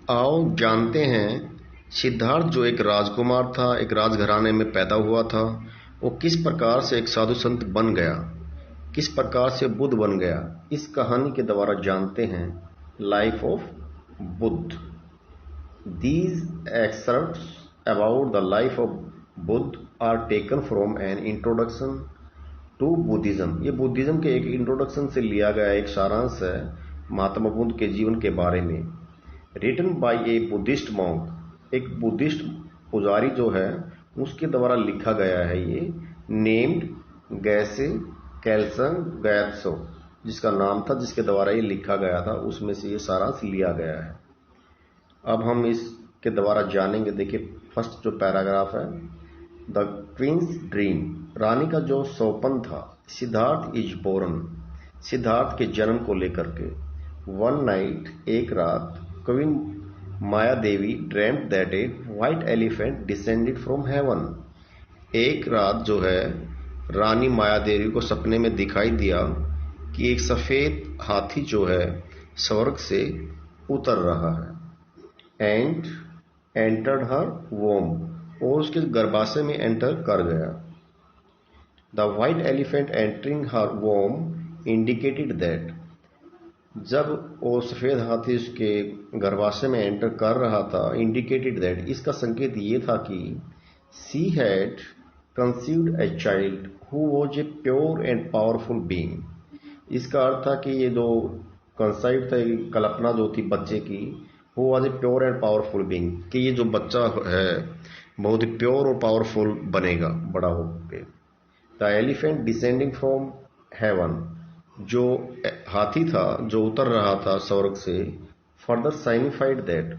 आओ जानते हैं सिद्धार्थ जो एक राजकुमार था, एक राजघराने में पैदा हुआ था, वो किस प्रकार से एक साधु संत बन गया, किस प्रकार से बुद्ध बन गया। इस कहानी के द्वारा जानते हैं life of Buddha. These excerpts about the life of Buddha are taken from an introduction to Buddhism। ये बुद्धिज्म के एक इंट्रोडक्शन से लिया गया एक सारांश है महात्मा बुद्ध के जीवन के बारे में। Written by a Buddhist monk, एक बुद्धिस्ट पुजारी जो है उसके द्वारा लिखा गया है ये। नेम्ड गैसे कैल्सन गैत्सो, जिसका नाम था, जिसके द्वारा ये लिखा गया था, उसमें से ये सारांश लिया गया है। अब हम इसके द्वारा जानेंगे। देखिए फर्स्ट जो पैराग्राफ है, द क्वींस ड्रीम, रानी का जो सौपन था। सिद्धार्थ इज बोर्न, सिद्धार्थ के जन्म को लेकर के। वन नाइट, एक रात, queen Maya Devi dreamed that a white elephant descended from heaven. एक रात जो है रानी माया देवी को सपने में दिखाई दिया कि एक सफेद हाथी जो है स्वर्ग से उतर रहा है। एंड एंटर्ड हर वोम, और उसके गर्भाशय में एंटर कर गया। The white elephant entering her womb indicated that, जब वो सफेद हाथी उसके गर्भाशय में एंटर कर रहा था, इंडिकेटेड दैट, इसका संकेत ये था कि she had conceived a child who was a pure and powerful being. इसका अर्थ था कि ये जो कंसाइव था, कल्पना जो थी बच्चे की, वो was a pure and powerful being, कि ये जो बच्चा है बहुत ही प्योर और पावरफुल बनेगा बड़ा होकर। The elephant descending from heaven, जो हाथी था जो उतर रहा था स्वर्ग से, फर्दर साइनिफाइड दैट,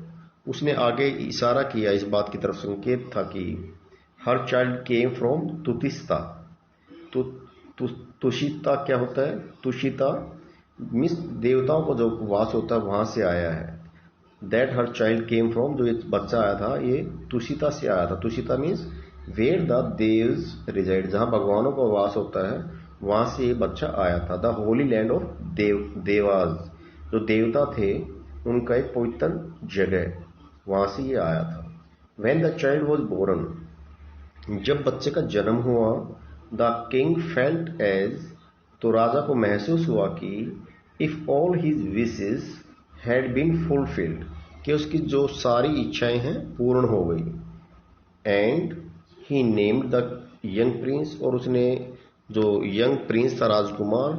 उसने आगे इशारा किया, इस बात की तरफ संकेत था कि her child came from Tushita. Tushita क्या होता है? तुषिता मीन्स देवताओं को जो वास होता है वहां से आया है। That her child came from, जो ये बच्चा आया था ये तुषिता से आया था। Tushita means where the devas reside, जहां भगवानों का वास होता है वहां से ये बच्चा आया था। द होली लैंड ऑफ देवाज, जो देवता थे उनका एक पवित्र जगह, वहां से ये आया था। When the child was born, जब बच्चे का जन्म हुआ, द किंग फेल्ट एज, तो राजा को महसूस हुआ कि if all his wishes had been fulfilled, कि उसकी जो सारी इच्छाएं हैं पूर्ण हो गई। And he named the young prince, और उसने जो यंग प्रिंस था राजकुमार,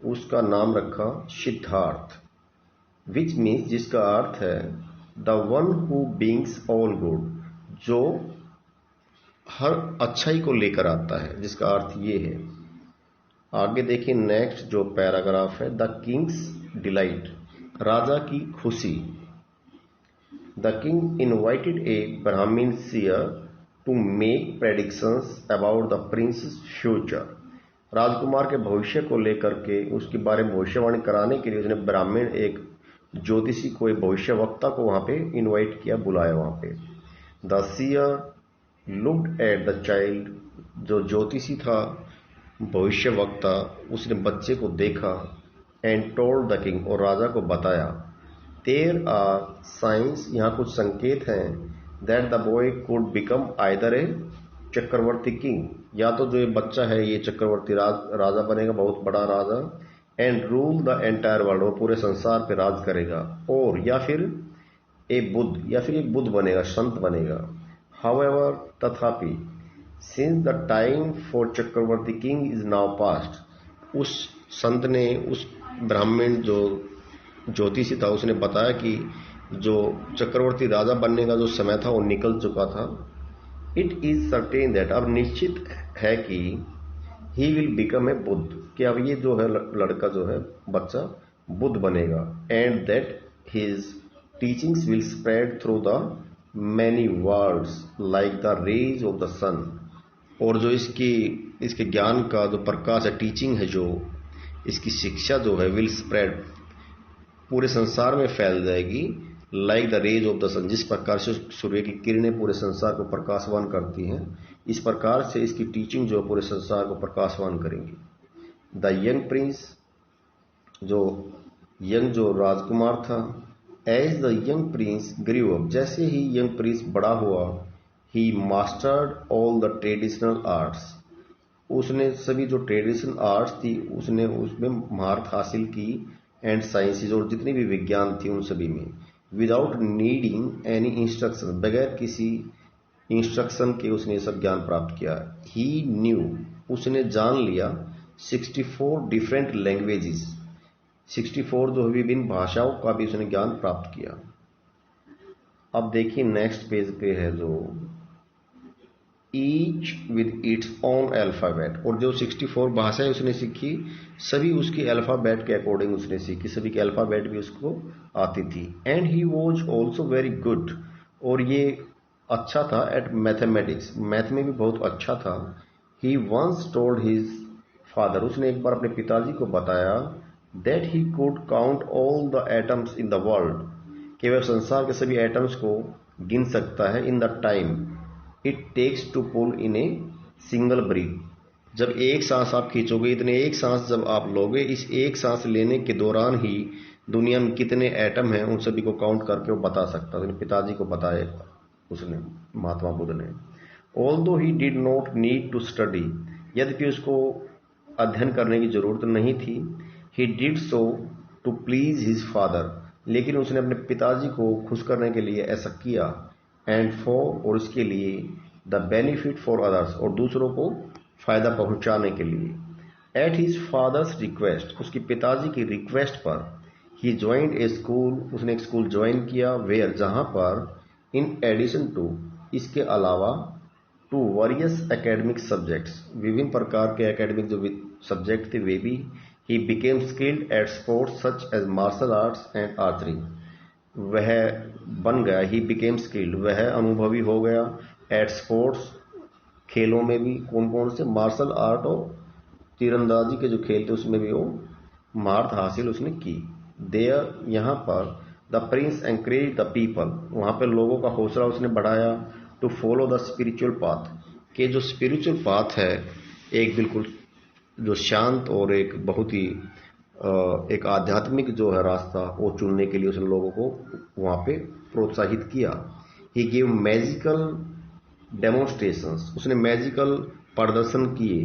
उसका नाम रखा सिद्धार्थ। विच मीन्स, जिसका अर्थ है the one who बिंग्स all good, जो हर अच्छाई को लेकर आता है, जिसका अर्थ ये है। आगे देखिए नेक्स्ट जो पैराग्राफ है, द किंग्स डिलाइट, राजा की खुशी। The king invited a Brahmin seer to make predictions about the prince's future, राजकुमार के भविष्य को लेकर के उसके बारे में भविष्यवाणी कराने के लिए उसने ब्राह्मण, एक ज्योतिषी को, एक भविष्य वक्ता को वहां पे इनवाइट किया, बुलाया वहां पे। The seer looked at the child, जो ज्योतिषी था भविष्य वक्ता, उसने बच्चे को देखा। एंड टोल्ड द किंग, और राजा को बताया। देयर आर साइंस, यहाँ कुछ संकेत हैं, that the boy could become either a chakravarti king, या तो जो ये बच्चा है ये चक्रवर्ती राजा बनेगा, बहुत बड़ा राजा। And rule the entire world, और पूरे संसार पे राज करेगा। और या फिर ए बुद्ध, या फिर एक बुद्ध बनेगा, संत बनेगा। हाउएवर, तथापि, since the time for chakravarti king is now past, उस संत ने, उस ब्राह्मण जो ज्योतिषी था, उसने बताया कि जो चक्रवर्ती राजा बनने का जो समय था वो निकल चुका था। इट इज सर्टेन दैट, अब निश्चित है कि he will become a Buddha, कि अब ये जो है लड़का जो है बच्चा बुद्ध बनेगा। And that his teachings will spread through the many worlds like the rays of the sun, और जो इसके ज्ञान का जो प्रकाश है, टीचिंग है, जो इसकी शिक्षा जो है, विल स्प्रेड, पूरे संसार में फैल जाएगी। Like the rays of the sun, जिस प्रकार से सूर्य की किरणें पूरे संसार को प्रकाशवान करती हैं, इस प्रकार से इसकी टीचिंग जो पूरे संसार को प्रकाशवान करेंगी। द यंग प्रिंस, जो यंग जो राजकुमार था, as the young prince grew up, जैसे ही यंग प्रिंस बड़ा हुआ, he mastered all the traditional arts, उसने सभी जो ट्रेडिशनल आर्ट्स थी उसने उसमें महारत हासिल की, एंड साइंसेज, और जितनी भी विज्ञान थी उन सभी में, विदाउट नीडिंग एनी इंस्ट्रक्शन, बगैर किसी इंस्ट्रक्शन के उसने सब ज्ञान प्राप्त किया। ही न्यू, उसने जान लिया 64 डिफरेंट लैंग्वेजेस, 64 जो विभिन्न भाषाओं का भी उसने ज्ञान प्राप्त किया। अब देखिए नेक्स्ट पेज पे है जो each with its own alphabet, और जो 64 भाषाएं उसने सीखी सभी उसके अल्फाबेट के अकॉर्डिंग उसने सीखी, सभी के अल्फाबेट भी उसको आती थी। And he was also very good, और ये अच्छा था एट मैथमेटिक्स, मैथ में भी बहुत अच्छा था। ही वंस टोल्ड हिज फादर, उसने एक बार अपने पिताजी को बताया, that he could count all the atoms in the world, कि वह संसार के सभी एटम्स को गिन सकता है, in the time it takes to pull in a single breath, जब एक सांस आप खींचोगे, इतने एक सांस जब आप लोगे, इस एक सांस लेने के दौरान ही दुनिया में कितने एटम हैं उन सभी को काउंट करके वो बता सकता है। पिताजी को बताया उसने, महात्मा बुद्ध ने। Although he did not need to study, यद्यपि उसको अध्ययन करने की जरूरत नहीं थी। He did so to please his father, लेकिन उसने अपने पिताजी को खुश करने के लिए ऐसा किया। एंड फॉर, और इसके लिए, द बेनिफिट फॉर अदर्स, और दूसरों को फायदा पहुंचाने के लिए। एट हिज फादर्स रिक्वेस्ट, उसके पिताजी की रिक्वेस्ट पर, ही ज्वाइंड ए स्कूल, उसने एक स्कूल ज्वाइन किया, वेयर, जहां पर, इन एडिशन टू, इसके अलावा, टू वरियस एकेडमिक सब्जेक्ट्स, विभिन्न प्रकार के एकेडमिक जो सब्जेक्ट थे वे भी, he became skilled at sports such as martial arts and archery, वह बन गया, ही बिकेम स्किल्ड, वह अनुभवी हो गया, एट स्पोर्ट्स, खेलों में भी, कौन कौन से, मार्शल आर्ट और तीरंदाजी के जो खेल थे उसमें भी वो महारत हासिल उसने की। देयर, यहाँ पर, the prince encourage the people, वहां पर लोगों का हौसला उसने बढ़ाया, to follow the spiritual path, के जो स्पिरिचुअल पाथ है, एक बिल्कुल जो शांत और एक बहुत ही एक आध्यात्मिक जो है रास्ता, वो चुनने के लिए उसने लोगों को वहां पे प्रोत्साहित किया। ही गिव मैजिकल डेमोन्स्ट्रेशंस, उसने मैजिकल प्रदर्शन किए,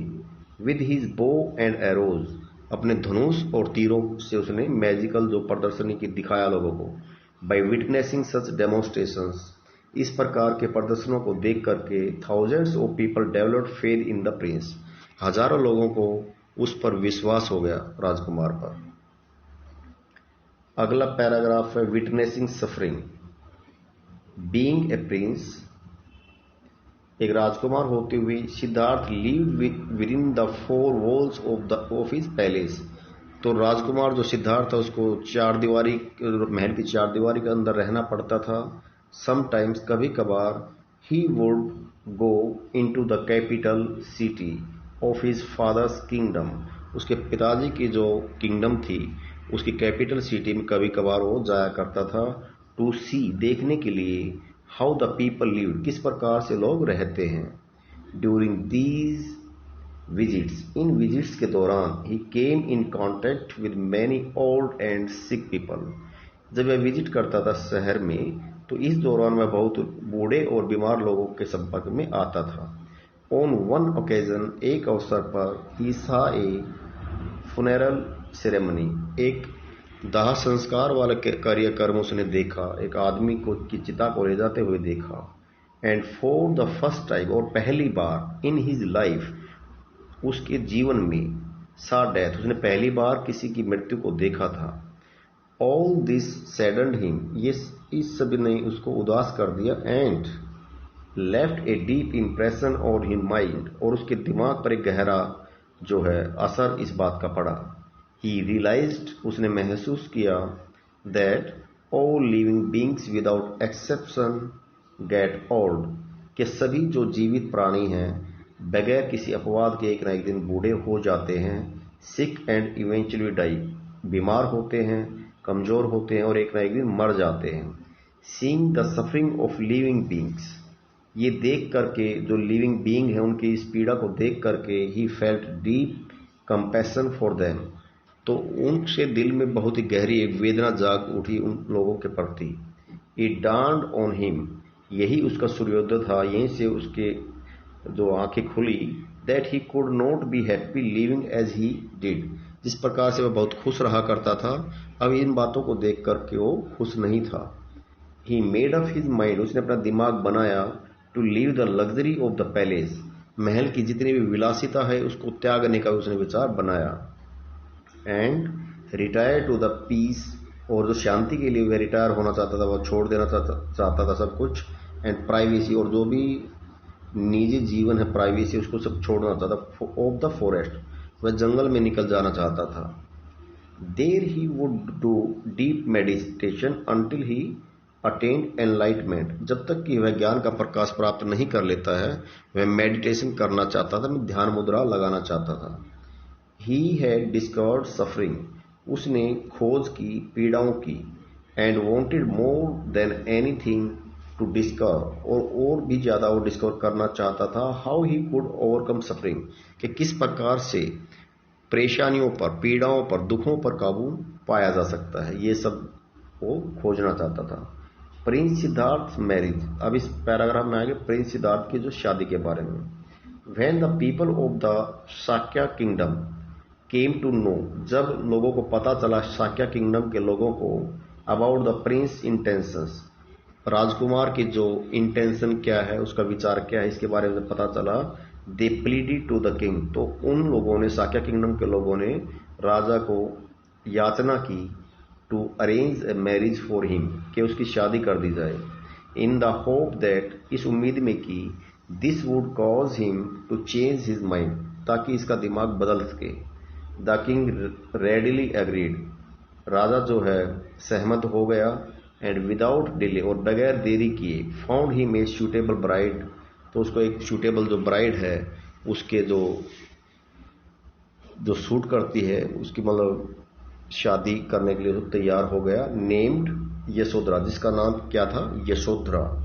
with his bow and arrows, अपने धनुष और तीरों से उसने मैजिकल जो प्रदर्शनी की दिखाया लोगों को। बाय विटनेसिंग सच डेमोन्स्ट्रेशंस, इस प्रकार के प्रदर्शनों को देख करके, thousands of people developed faith in the Prince, हजारों लोगों को उस पर विश्वास हो गया, राजकुमार पर। अगला पैराग्राफ है witnessing suffering. Being a Prince, एक राजकुमार होते हुए, Siddharth lived with in the 4 walls of his palace, तो राजकुमार जो सिद्धार्थ था उसको चार दीवारी, महल की चार दीवारी के अंदर रहना पड़ता था। समटाइम्स, कभी कभार, he would go into the capital city of his father's kingdom, उसके पिताजी की जो किंगडम थी उसकी कैपिटल सिटी में कभी कभार वो जाया करता था। टू सी, देखने के लिए, हाउ द पीपल लिव्ड, किस प्रकार से लोग रहते हैं। ड्यूरिंग दीज विजिट्स, इन विजिट्स के दौरान, he came in contact with many old and sick people, जब वह विजिट करता था शहर में तो इस दौरान वह बहुत बूढ़े और बीमार लोगों के संपर्क में आता था। ऑन वन ओकेजन, एक अवसर पर, ही सा ए फुनेरल सेरेमनी, एक दाह संस्कार वाला कार्यक्रम उसने देखा, एक आदमी को की चिता को ले जाते हुए देखा। And for the first time, और पहली बार, इन हिज लाइफ, उसके जीवन में, सा डेथ, उसने पहली बार किसी की मृत्यु को देखा था। ऑल दिस सैडन्ड हिम, ये इस सभी ने उसको उदास कर दिया। And left a deep impression on his mind, और उसके दिमाग पर एक गहरा जो है असर इस बात का पड़ा। ही रियलाइज्ड, उसने महसूस किया, that all living beings without exception get old, कि सभी जो जीवित प्राणी हैं बगैर किसी अपवाद के एक ना एक दिन बूढ़े हो जाते हैं। सिक एंड इवेंचुअली डाई, बीमार होते हैं, कमजोर होते हैं और एक ना एक दिन मर जाते हैं। Seeing the suffering of living beings, ये देख करके, जो लिविंग बीइंग है उनकी इस पीड़ा को देख करके, he felt deep compassion for them, तो उनसे दिल में बहुत ही गहरी एक वेदना जाग उठी उन लोगों के प्रति। इट डार्न्ड ऑन हिम, यही उसका सूर्योदय था, यहीं से उसके जो आंखें खुली, that he could not be happy living as he did, जिस प्रकार से वह बहुत खुश रहा करता था, अब इन बातों को देख करके वो खुश नहीं था। He made up his mind, उसने अपना दिमाग बनाया, to leave the luxury of the palace, महल की जितनी भी विलासिता है उसको त्यागने का उसने विचार बनाया। And retire to the peace, और जो शांति के लिए वह रिटायर होना चाहता था, वह छोड़ देना चाहता था सब कुछ। एंड प्राइवेसी, और जो भी निजी जीवन है, प्राइवेसी, उसको सब छोड़ना चाहता। ऑफ द फॉरेस्ट, वह जंगल में निकल जाना चाहता था। There he would do deep meditation until he attained enlightenment, जब तक कि वह ज्ञान का प्रकाश प्राप्त नहीं कर लेता है, वह मेडिटेशन करना चाहता था, ध्यान मुद्रा लगाना चाहता था। ही हैड डिस्कवर्ड सफरिंग, उसने खोज की पीड़ाओं की। And wanted more than anything to discover, और भी ज्यादा वो डिस्कवर करना चाहता था। How he could overcome suffering, कि किस प्रकार से परेशानियों पर, पीड़ाओं पर, दुखों पर काबू पाया जा सकता है, ये सब वो खोजना चाहता था। प्रिंस सिद्धार्थ मैरिज, अब इस पैराग्राफ में आएंगे प्रिंस सिद्धार्थ की जो शादी के बारे में। When the people of the Shakya kingdom came to know, जब लोगों को पता चला, शाक्या किंगडम के लोगों को, अबाउट द प्रिंस इंटेंशंस, राजकुमार की जो इंटेंशन क्या है, उसका विचार क्या है, इसके बारे में पता चला। दे प्लीडेड टू द किंग, तो उन लोगों ने, शाक्या किंगडम के लोगों ने राजा को याचना की, to arrange a marriage for him, कि उसकी शादी कर दी जाए। इन द होप दैट, इस उम्मीद में कि, this would cause him to change his mind, ताकि इसका दिमाग बदल सके। द किंग रेडिली एग्रीड, राजा जो है सहमत हो गया। एंड विदाउट डिले, और बगैर देरी किए, फाउंड ही में सूटेबल ब्राइड, तो उसको एक सूटेबल जो ब्राइड है, उसके जो सूट करती है, उसकी मतलब शादी करने के लिए तैयार हो गया। नेम्ड यशोधरा, जिसका नाम क्या था, Yashodhara,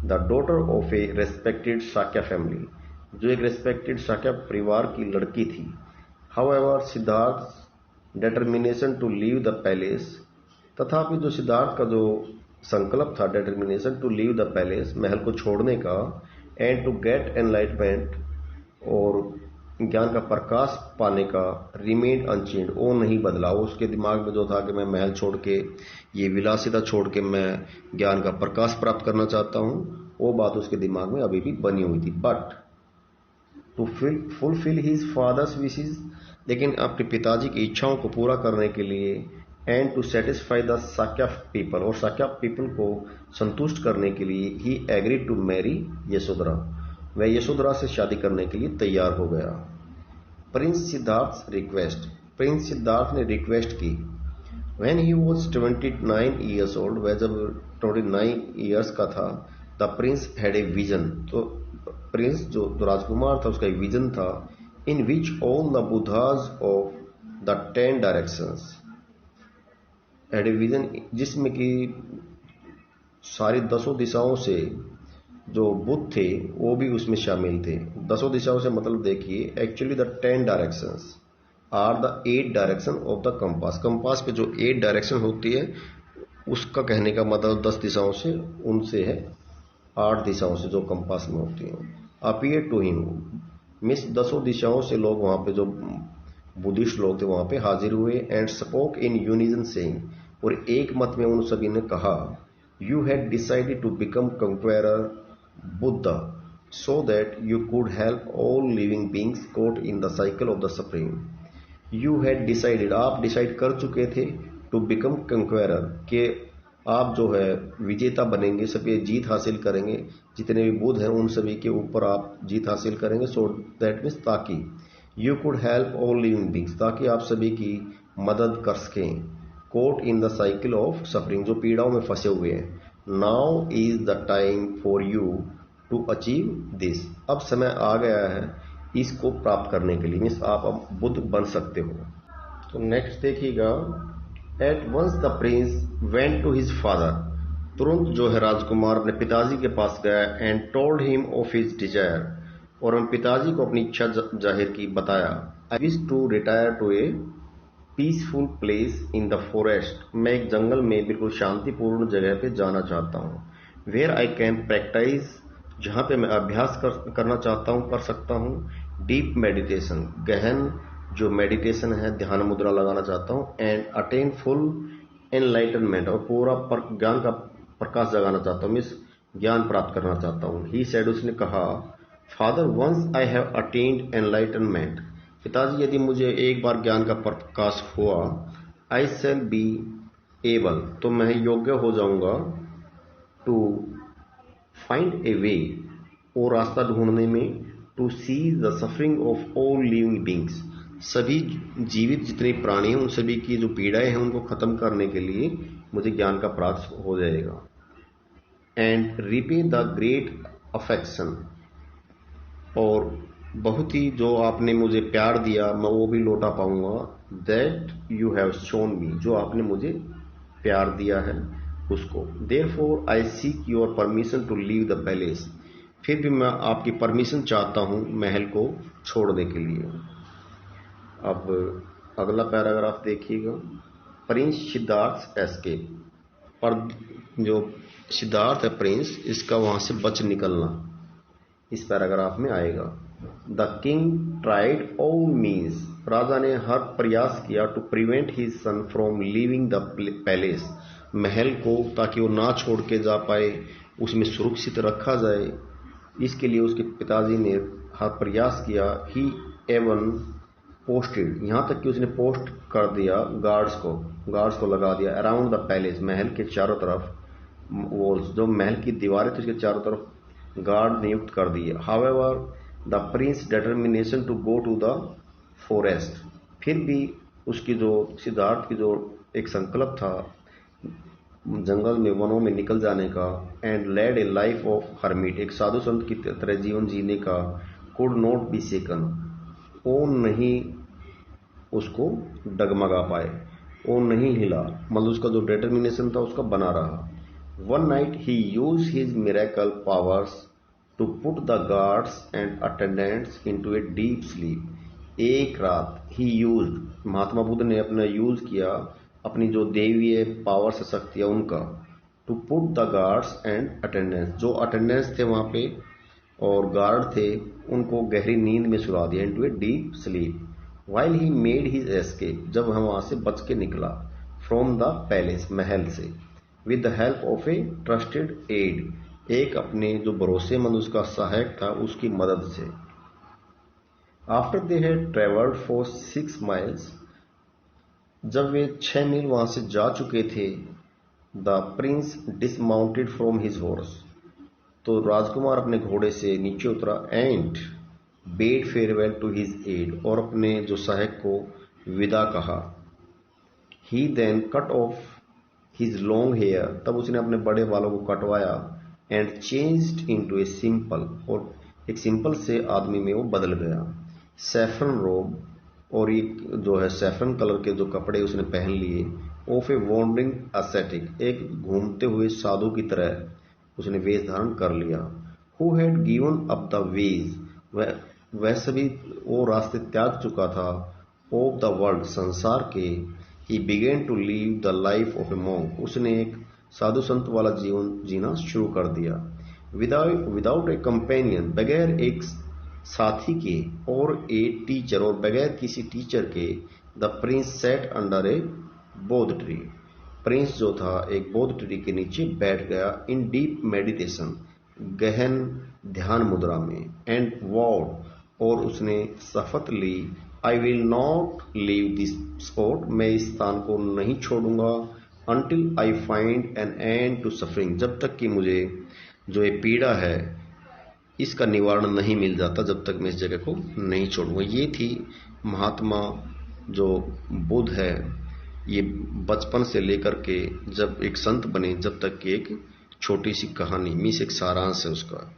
the daughter of a respected Shakya family, जो एक रेस्पेक्टेड शाक्या परिवार की लड़की थी। However Siddhartha determination to leave the palace, तथापि जो सिद्धार्थ का जो संकल्प था, determination to leave the palace, महल को छोड़ने का, एंड टू गेट एनलाइटमेंट, और ज्ञान का प्रकाश पाने का, रिमेन अनचेंज, वो नहीं बदला। उसके दिमाग में जो था कि मैं महल छोड़ के, ये विलासिता छोड़ के मैं ज्ञान का प्रकाश प्राप्त करना चाहता हूं, वो बात उसके दिमाग में अभी भी बनी हुई थी। But to fulfil his father's wishes, लेकिन अपने पिताजी की इच्छाओं को पूरा करने के लिए, and to satisfy the Shakya people, और शाक्या पीपल को संतुष्ट करने के लिए, he agreed to marry Yashodhara, वह यशोधरा से शादी करने के लिए तैयार हो गया। Prince Siddhartha request, prince Siddhartha ने रिक्वेस्ट की। When he was 29 years old, वह जब 29 ईयर्स का था, the prince had a vision, तो प्रिंस जो राजकुमार था, उसका एक विजन था। In which all the Buddhas of the 10 directions had a vision, जिसमें कि सारी 10 दिशाओं से जो बुद्ध थे वो भी उसमें शामिल थे। 10 दिशाओं से मतलब देखिए, actually the 10 directions are the 8 direction of the compass, compass पे जो 8 डायरेक्शन होती है, उसका कहने का मतलब 10 दिशाओं से, उनसे है 8 दिशाओं से जो कंपास में होती हैं। अपीयर टू हिम मीन्स 10 दिशाओं से लोग वहां पे, जो बुद्धिस्ट लोग थे वहां पे हाजिर हुए। And spoke in unison saying, और एक मत में उन सभी ने कहा, you had decided to become conqueror Buddha, so that you could help all living beings caught in the cycle of the suffering. You had decided, आप डिसाइड कर चुके थे, टू बिकम कंक्वेरर, के आप जो है विजेता बनेंगे, सभी जीत हासिल करेंगे, जितने भी बुद्ध हैं उन सभी के ऊपर आप जीत हासिल करेंगे। सो दैट मीन्स ताकि, you could help all living beings, ताकि आप सभी की मदद कर सकें। Caught in the cycle of suffering, जो पीड़ाओं में फंसे हुए हैं। Now is the time for you to achieve this, अब समय आ गया है इसको प्राप्त करने के लिए, मीन्स आप अब बुद्ध बन सकते हो। तो नेक्स्ट देखिएगा, at once the prince went to his father, तुरंत जो है राजकुमार अपने पिताजी के पास गया। And told him of his desire, और हम पिताजी को अपनी इच्छा जाहिर की, बताया। I wish to retire to a peaceful place in the forest, मैं एक जंगल में बिल्कुल शांतिपूर्ण जगह पे जाना चाहता हूँ। वेयर आई कैन प्रैक्टिस, जहाँ पे मैं अभ्यास करना चाहता हूँ, कर सकता हूँ। डीप मेडिटेशन, गहन जो मेडिटेशन है, ध्यान मुद्रा लगाना चाहता हूँ। एंड अटेन फुल एनलाइटनमेंट, और पूरा ज्ञान का प्रकाश जगाना चाहता हूँ, मीन्स ज्ञान प्राप्त करना चाहता हूँ। ही सेड, उसने कहा, father once I have attained enlightenment, पिताजी यदि मुझे एक बार ज्ञान का प्रकाश हुआ, आई शैल बी एबल, तो मैं योग्य हो जाऊंगा, टू फाइंड ए वे, वो रास्ता ढूंढने में, to see the suffering of all living beings, सभी जीवित जितने प्राणी हैं उन सभी की जो पीड़ाएं हैं उनको खत्म करने के लिए मुझे ज्ञान का प्राप्त हो जाएगा। And repay the great affection, और बहुत ही जो आपने मुझे प्यार दिया मैं वो भी लौटा पाऊंगा। That you have shown me, जो आपने मुझे प्यार दिया है उसको। Therefore I seek your permission to leave the palace, फिर भी मैं आपकी परमिशन चाहता हूं महल को छोड़ने के लिए। अब अगला पैराग्राफ देखिएगा। प्रिंस सिद्धार्थ एस्केप, पर जो सिद्धार्थ है प्रिंस, इसका वहां से बच निकलना इस पैराग्राफ में आएगा। The king tried all means, राजा ने हर प्रयास किया, to prevent his son from leaving the palace, महल को ताकि वो ना छोड़ के जा पाए, उसमें सुरक्षित रखा जाए, इसके लिए उसके पिताजी ने हर प्रयास किया। ही एवन पोस्टेड, यहां तक कि उसने पोस्ट कर दिया गार्ड्स को लगा दिया अराउंड द पैलेस, महल के चारों तरफ, वॉल्स जो महल की दीवारें थी उसके चारों तरफ गार्ड नियुक्त कर दिए। However the prince determination to go to the forest, फिर भी उसकी जो सिद्धार्थ की जो एक संकल्प था जंगल में, वनों में निकल जाने का, and led a life of hermit, एक साधु संत की तरह जीवन जीने का, कुड नॉट बी शेकन, वो नहीं उसको डगमगा पाए, वो नहीं हिला, मतलब उसका जो डिटर्मिनेशन था उसका बना रहा। One night he use his miracle powers to put the guards and attendants into a deep sleep, एक रात ही यूज, महात्मा बुद्ध ने अपना यूज किया अपनी जो देवीय पावर से शक्ति है उनका, to put the guards and attendants, जो अटेंडेंट्स थे वहां पे और गार्ड थे उनको गहरी नींद में सुला दिया, into a deep sleep. While he made his escape, जब हम वहां से बच के निकला, फ्रॉम द पैलेस, महल से, with the help of a trusted aide, एक अपने जो भरोसेमंद उसका सहायक था उसकी मदद से। After they had travelled for 6 miles, जब वे 6 मील वहां से जा चुके थे, the prince dismounted from his horse, तो राजकुमार अपने घोड़े से नीचे उतरा, and bade farewell to his aide, और अपने जो सहायक को विदा कहा। He then cut off his long hair, तब उसने अपने बड़े बालों को कटवाया, and changed into a simple, और एक सिंपल से आदमी में वो बदल गया। सैफरन रोब, और ये जो है सैफरन कलर के जो कपड़े उसने पहन लिए। ऑफ ए वॉन्डरिंग एस्थेटिक, एक घूमते हुए साधु की तरह उसने वेश धारण कर लिया। Who had given up the ways, वह सभी वो रास्ते त्याग चुका था, ऑफ द वर्ल्ड, संसार के। He began to leave the life of a monk, उसने एक साधु संत वाला जीवन जीना शुरू कर दिया। विदाउट ए कंपेनियन, बगैर एक साथी के, और ए टीचर, और बगैर किसी टीचर के। द प्रिंस सेट अंडर ए बोध ट्री, प्रिंस जो था एक बोध ट्री के नीचे बैठ गया, इन डीप मेडिटेशन, गहन ध्यान मुद्रा में। एंड वॉड, और उसने शपथ ली, I will not leave this spot, मैं इस स्थान को नहीं छोड़ूंगा, until I find an end to suffering, जब तक कि मुझे जो ये पीड़ा है इसका निवारण नहीं मिल जाता, जब तक मैं इस जगह को नहीं छोड़ूंगा। ये थी महात्मा जो बुद्ध है, ये बचपन से लेकर के जब एक संत बने जब तक की एक छोटी सी कहानी, मीस एक सारांश है उसका।